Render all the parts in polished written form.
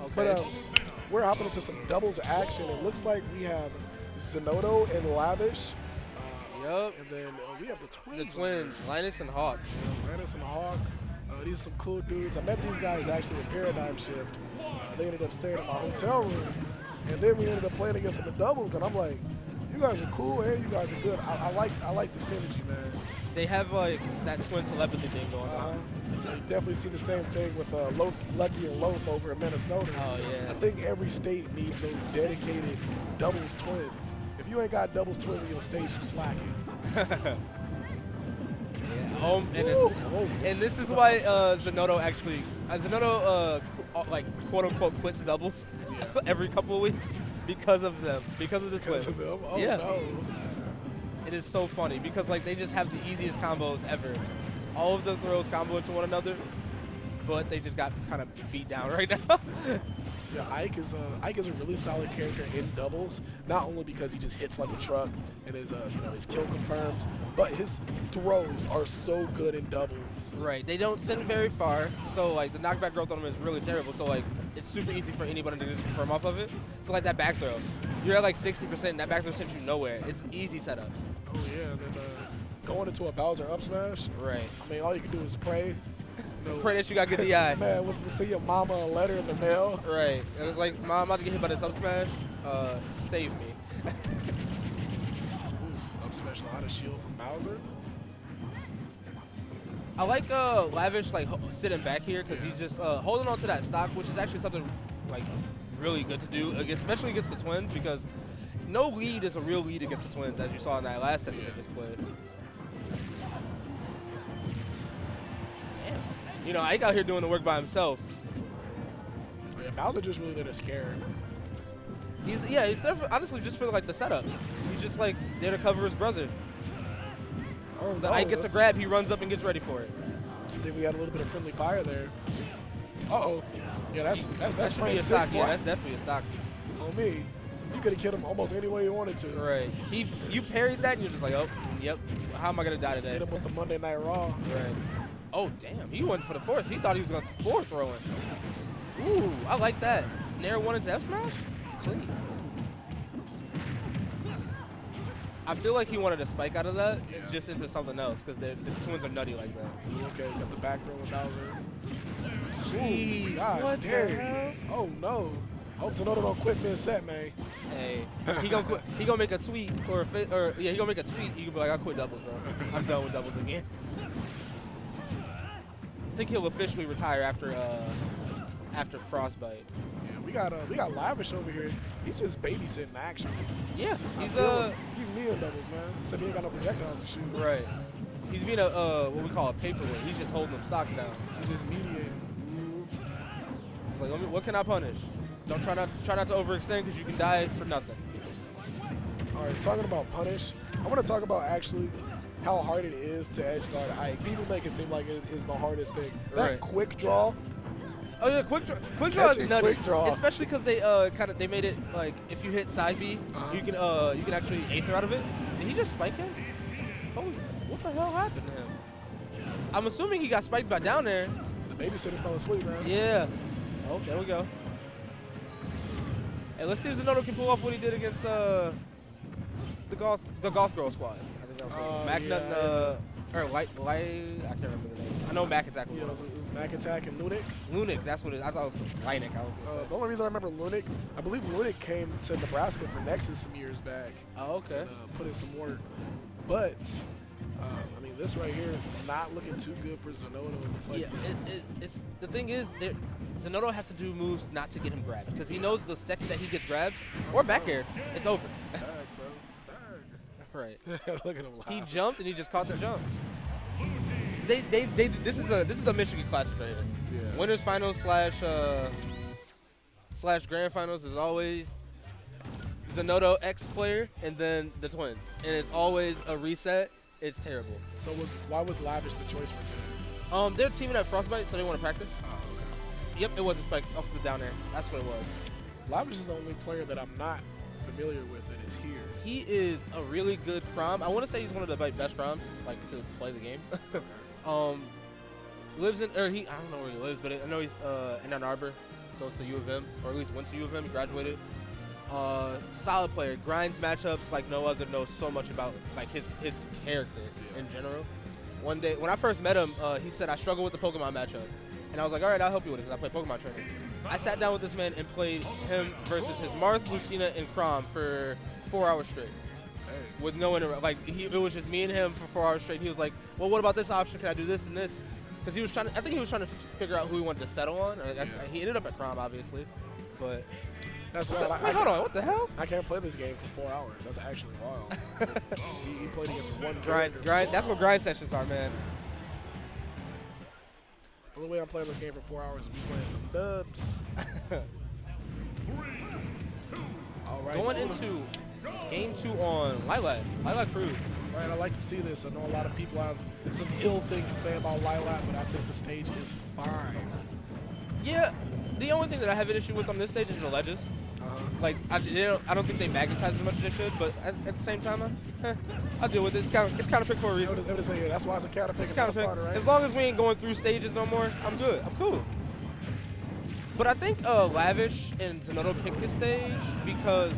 Okay. But we're hopping into some doubles action. It looks like we have Zinoto and Lavish. Yup. And then we have the twins. The twins, Linus and Hawk. Linus and Hawk. These are some cool dudes. I met these guys actually at Paradigm Shift. They ended up staying in my hotel room. And then we ended up playing against them in doubles. And I'm like, you guys are cool and you guys are good. I like the synergy, man. They have like that twin telepathy thing going on. You definitely see the same thing with Lucky and Loaf over in Minnesota. Oh, yeah. I think every state needs those dedicated doubles twins. If you ain't got doubles twins in your state, you slacking. And this is why Zinoto actually, like quote unquote quits doubles every couple of weeks because of them, because of the twins. Because of them? Oh, yeah. no. It is so funny because like they just have the easiest combos ever. All of the throws combo into one another, but they just got kind of beat down right now. Yeah, Ike is a really solid character in doubles, not only because he just hits like a truck and his kill confirms, but his throws are so good in doubles. Right, they don't send very far, so like the knockback growth on them is really terrible. So like it's super easy for anybody to just confirm off of it. So like that back throw, you're at like 60%, and that back throw sends you nowhere. It's easy setups. Oh yeah, and then going into a Bowser up smash. Right. I mean, all you can do is pray. Pray that you got good DI. Man, we'll send your mama a letter in the mail. Right. And it's like, Mom, I'm about to get hit by this up smash. Save me. Up smash a lot of shield from Bowser. I like Lavish like sitting back here because he's just holding on to that stock, which is actually something like really good to do, especially against the twins, because no lead is a real lead against the twins, as you saw in that last set that just played. You know, Ike out here doing the work by himself. Yeah, Bowser just really there to scare. He's there for, honestly just for like the setups. He's just like there to cover his brother. Oh, the Ike gets a grab, he runs up and gets ready for it. I think we had a little bit of friendly fire there. Uh-oh. Yeah, that's frame a stock. Yeah, that's definitely a stock. On me. You could have killed him almost any way you wanted to. Right. You parried that and you're just like, oh, yep. How am I gonna die today? Hit him with the Monday Night Raw. Right. Oh, damn. He went for the fourth. He thought he was going to fourth throwing. Ooh, I like that. Nair one into F smash? It's clean. I feel like he wanted a spike out of that just into something else because the twins are nutty like that. Okay, got the back throw with Bowser. Jeez, gosh, what dang. Oh, no. Hope Zinoto don't quit mid-set, man. Hey, he gonna quit. He gonna make a tweet he gonna make a tweet. You can be like, I quit doubles, bro. I'm done with doubles again. I think he'll officially retire after Frostbite. Yeah, we got Lavish over here. He's just babysitting action. Yeah, he's me in doubles, man. Except he ain't got no projectiles to shoot. Right. He's being a what we call a paperweight. He's just holding them stocks down. He's just mediating. It's like, what can I punish? Don't try not to overextend because you can die for nothing. All right, talking about punish, I want to talk about actually how hard it is to edge guard Ike. People make it seem like it is the hardest thing. That quick draw. Oh yeah, quick draw is nutty. Quick draw. Especially because they made it like if you hit side B, you can actually aether out of it. Did he just spike him? Oh, what the hell happened to him? I'm assuming he got spiked by down there. The babysitter fell asleep, man. Yeah. Oh, there we go. Hey, let's see if Zinoto can pull off what he did against the Golf Girl squad. I think that was Magnut, or Light, I can't remember the names. I know Mac Attack was it was Mac Attack and Lunik. Lunik, that's what it is. I thought it was Linek. The only reason I remember Lunik, I believe Lunik came to Nebraska for Nexus some years back. Oh, okay. And, put in some work. But, I mean, this right here, not looking too good for Zinoto. It's like, it's the thing is, Zinoto has to do moves not to get him grabbed because he knows the second that he gets grabbed or back air, it's over. Bag, bro. Right. Look at him laugh. He jumped and he just caught the jump. This is a Michigan Classic right here. Yeah. Winners finals slash grand finals is always Zinoto X player and then the twins, and it's always a reset. It's terrible. So why was Lavish the choice for him? They're teaming at Frostbite, so they want to practice. Oh, okay. Yep, it was a spike off the down air. That's what it was. Lavish is the only player that I'm not familiar with that is here. He is a really good Chrom. I want to say he's one of the best Chroms, like to play the game. Okay. Lives in, I don't know where he lives, but I know he's in Ann Arbor. goes to U of M, or at least went to U of M, graduated. Solid player, grinds matchups like no other, knows so much about like his character in general. One day, when I first met him, he said, I struggle with the Pokemon matchup. And I was like, all right, I'll help you with it, because I play Pokemon training. I sat down with this man and played him versus his Marth, Lucina, and Chrom for 4 hours straight. With no interrupt. Like, it was just me and him for 4 hours straight. He was like, well, what about this option? Can I do this and this? Because he was trying to, I think he was trying to figure out who he wanted to settle on. He ended up at Chrom, obviously. But that's wild. Wait, hold on, what the hell? I can't play this game for 4 hours. That's actually wild. he played against one grind. That's what grind sessions are, man. The only way I'm playing this game for 4 hours is we playing some dubs. All right. Going into game 2 on Lilac Cruz. Right, I like to see this. I know a lot of people have some ill things to say about Lilac, but I think the stage is fine. Yeah, the only thing that I have an issue with on this stage is the ledges. Like, I don't think they magnetize as much as they should, but at the same time, I'll deal with it. It's kind of pick for a reason. That's why it's a counter pick. Right? As long as we ain't going through stages no more, I'm good. I'm cool. But I think Lavish and Zinoto picked this stage because,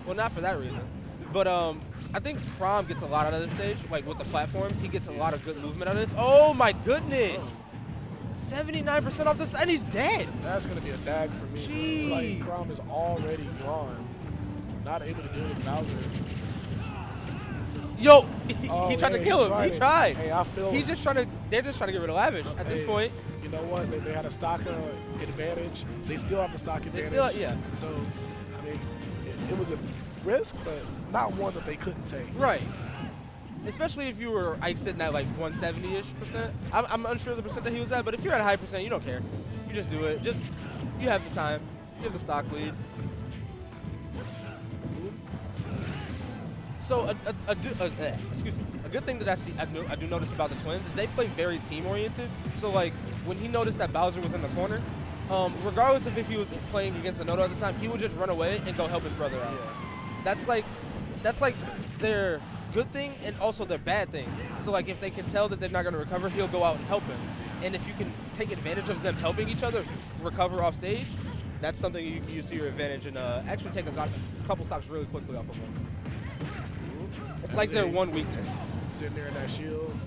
well, not for that reason, but I think Chrom gets a lot out of this stage, like with the platforms. He gets a lot of good movement out of this. Oh my goodness! 79% off this, and he's dead. That's gonna be a dag for me. Jeez. Like, Chrom is already gone. Not able to deal with Bowser. Yo, he tried to kill him. He tried. Hey, I feel He's just trying to. They're just trying to get rid of Lavish at this point. You know what? They had a stock advantage. They still have the stock advantage. They still, yeah. So, I mean, it was a risk, but not one that they couldn't take. Right. Especially if you were sitting at like 170-ish%. I'm unsure of the percent that he was at, but if you're at a high percent, you don't care. You just do it. You have the time. You have the stock lead. So a good thing that I do notice about the Twins is they play very team-oriented. So like when he noticed that Bowser was in the corner, regardless of if he was playing against Zinoto at the time, he would just run away and go help his brother out. Yeah. That's like their good thing and also their bad thing. So like if they can tell that they're not going to recover, he'll go out and help him. And if you can take advantage of them helping each other recover off stage, that's something you can use to your advantage and actually take a couple stocks really quickly off of them. It's like their one weakness. Sitting there in that shield.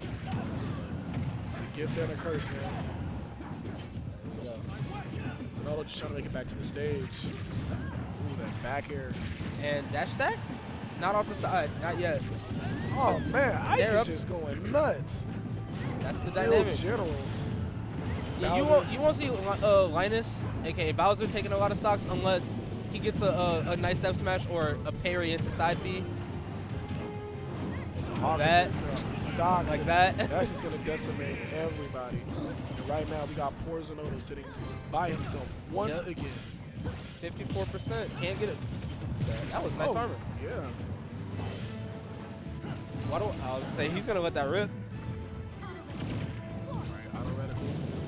It's a gift and a curse, man. Zinoto just trying to make it back to the stage. Ooh, that back air. And dash stack? Not off the side, not yet. Oh man, Ike is just going nuts. That's the dynamic. General. Yeah, you won't see Linus, aka Bowser, taking a lot of stocks unless he gets a nice step smash or a parry into side B. That stocks like that. That's just gonna decimate everybody. And right now we got poor Zinoto sitting by himself once again. 54%, can't get it. That was nice armor. Yeah. I'll say he's gonna let that rip.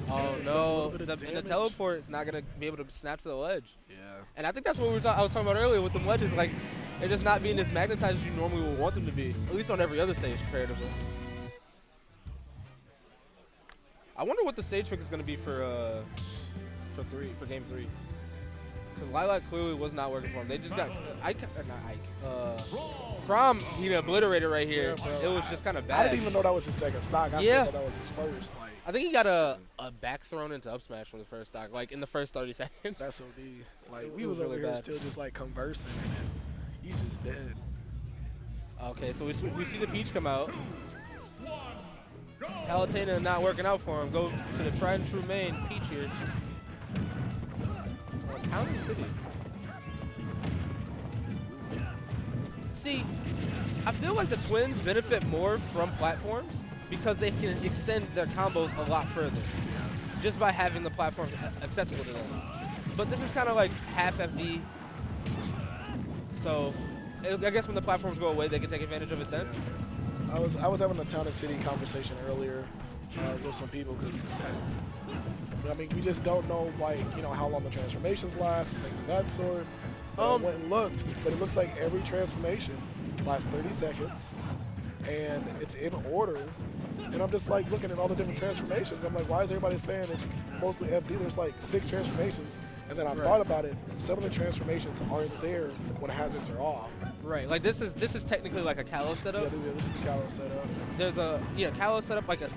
Oh no, the teleport is not gonna be able to snap to the ledge. Yeah. And I think that's what I was talking about earlier with them ledges. Like, they're just not being as magnetized as you normally would want them to be, at least on every other stage comparatively. I wonder what the stage pick is gonna be for game 3. Because Lilac clearly was not working for him. They just got Chrom, he obliterated right here. Yeah, it was just kind of bad. I didn't even know that was his second stock. I thought that was his first. Like, I think he got a back thrown into up smash from the first stock, like in the first 30 seconds. That's OD. Like, we was over here still just like conversing, and he's just dead. Okay, so we see the Peach come out. Palutena not working out for him. Go to the tried and true main, Peach here. Town City. See, I feel like the Twins benefit more from platforms because they can extend their combos a lot further just by having the platforms accessible to them. But this is kind of like half FD. So I guess when the platforms go away, they can take advantage of it then. I was having a Town and City conversation earlier with some people because I mean, we just don't know, like, you know, how long the transformations last and things of that sort. I went and looked, but it looks like every transformation lasts 30 seconds, and it's in order And I'm just like looking at all the different transformations. I'm like, why is everybody saying it's mostly FD? There's like 6 transformations. And then I thought about it. Some of the transformations aren't there when hazards are off. Right. Like this is technically like a Kalos setup. Yeah, this is the Kalos setup. There's a Kalos setup, like a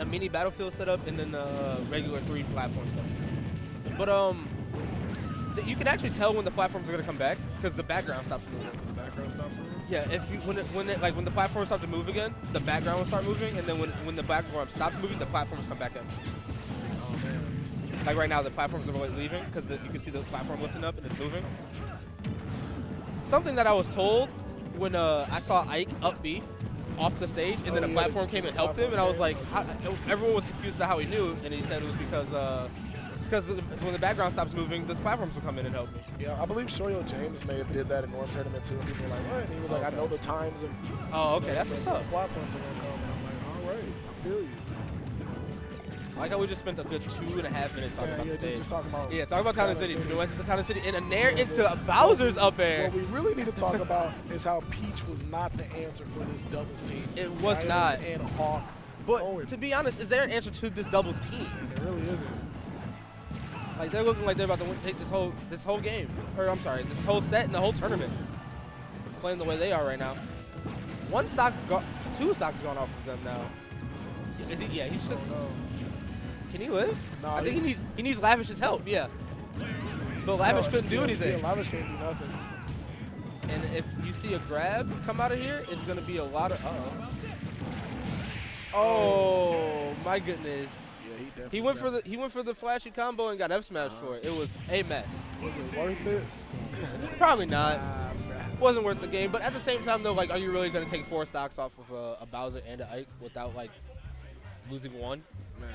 mini battlefield setup, and then the regular 3 platform setup. But you can actually tell when the platforms are gonna come back because the background stops moving. The background stops moving. Yeah, if you, when the platforms start to move again, the background will start moving, and then when the background stops moving, the platforms come back in. Oh man. Like right now, the platforms are leaving because you can see the platform lifting up and it's moving. Something that I was told when I saw Ike up B off the stage, and then a platform came and helped him, and I was like, everyone was confused as to how he knew, and he said it was because when the background stops moving, the platforms will come in and help me. Yeah, I believe Shoyo James may have did that in one tournament too. And people were like, what? And he was like, I know the times of. Oh, okay, that's what's up. Platforms are gonna come. And I'm like, all right, I feel you. I like how we just spent a good 2.5 minutes talking about the stage. Just talking about. Yeah, talking about Town and City. Nuances of Town and City, and a nair into Bowser's up air. What we really need to talk about is how Peach was not the answer for this doubles team. It was Linus not. And Hawk. But to be honest, is there an answer to this doubles team? It really isn't. Like they're looking like they're about to take this whole game, or I'm sorry, this whole set and the whole tournament. Playing the way they are right now. 2 stocks gone off of them now. Is he? Yeah, he's just. Can he live? No, I think he needs Lavish's help. Yeah. But Lavish couldn't do anything. Yeah, Lavish can't do nothing. And if you see a grab come out of here, it's gonna be a lot of. Oh my goodness. He went for the flashy combo and got F smashed for it. It was a mess. Was it worth it? Probably not. Wasn't worth the game. But at the same time though, like, are you really gonna take 4 stocks off of a Bowser and an Ike without like losing one? Man.